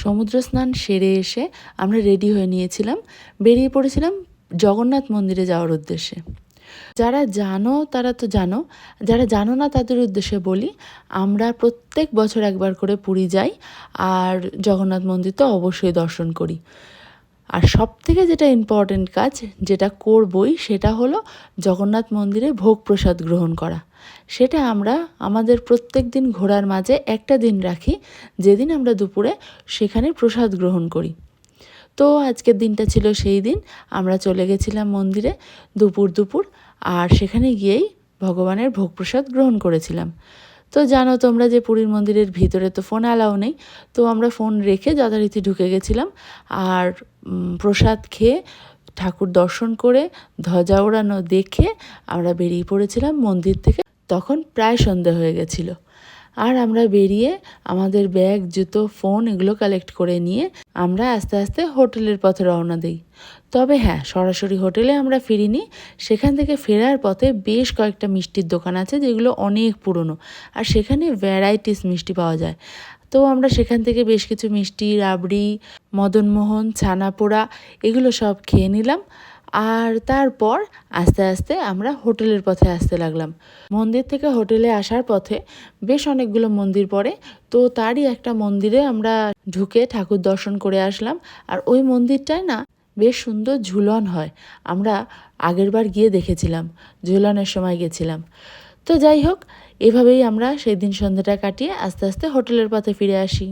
সমুদ্র স্নান সেরে এসে আমরা রেডি হয়ে নিয়েছিলাম, বেরিয়ে পড়েছিলাম জগন্নাথ মন্দিরে যাওয়ার উদ্দেশ্যে। যারা জানো তারা তো জানো, যারা জানো না তাদের উদ্দেশ্যে বলি, আমরা প্রত্যেক বছর একবার করে পুরী যাই আর জগন্নাথ মন্দির তো অবশ্যই দর্শন করি। আর সবথেকে যেটা ইম্পর্ট্যান্ট কাজ যেটা করবই সেটা হলো জগন্নাথ মন্দিরে ভোগ প্রসাদ গ্রহণ করা। সেটা আমরা আমাদের প্রত্যেক দিন ঘোরার মাঝে একটা দিন রাখি, যেদিন আমরা দুপুরে সেখানে প্রসাদ গ্রহণ করি। তো আজকের দিনটা ছিল সেই দিন, আমরা চলে গেছিলাম মন্দিরে দুপুর আর সেখানে গিয়েই ভগবানের ভোগ প্রসাদ গ্রহণ করেছিলাম। তো জানো তোমরা যে পুরীর মন্দিরের ভিতরে তো ফোন অ্যালাউ নেই, তো আমরা ফোন রেখে যথারীতি ঢুকে গেছিলাম আর প্রসাদ খেয়ে ঠাকুর দর্শন করে ধ্বজা ওড়ানো দেখে আমরা বেরিয়ে পড়েছিলাম মন্দির থেকে। তখন প্রায় সন্ধে হয়ে গেছিলো আর আমরা বেরিয়ে আমাদের ব্যাগ, জুতো, ফোন এগুলো কালেক্ট করে নিয়ে আমরা আস্তে আস্তে হোটেলের পথে রওনা দিই। তবে হ্যাঁ, সরাসরি হোটেলে আমরা ফিরিনি, সেখান থেকে ফেরার পথে বেশ কয়েকটা মিষ্টির দোকান আছে যেগুলো অনেক পুরনো আর সেখানে ভ্যারাইটিস মিষ্টি পাওয়া যায়। তো আমরা সেখান থেকে বেশ কিছু মিষ্টি, রাবড়ি, মদনমোহন, ছানাপোড়া এগুলো সব খেয়ে নিলাম আর তারপর আস্তে আস্তে আমরা হোটেলের পথে আসতে লাগলাম। মন্দির থেকে হোটেলে আসার পথে বেশ অনেকগুলো মন্দির পড়ে, তো তারই একটা মন্দিরে আমরা ঢুকে ঠাকুর দর্শন করে আসলাম। আর ওই মন্দিরটায় না বেশ সুন্দর ঝুলন হয়, আমরা আগেরবার গিয়ে দেখেছিলাম, ঝুলনের সময় গেছিলাম। তো যাই হোক, এভাবেই আমরা সেই দিন সন্ধ্যাটা কাটিয়ে আস্তে আস্তে হোটেলের পথে ফিরে আসি।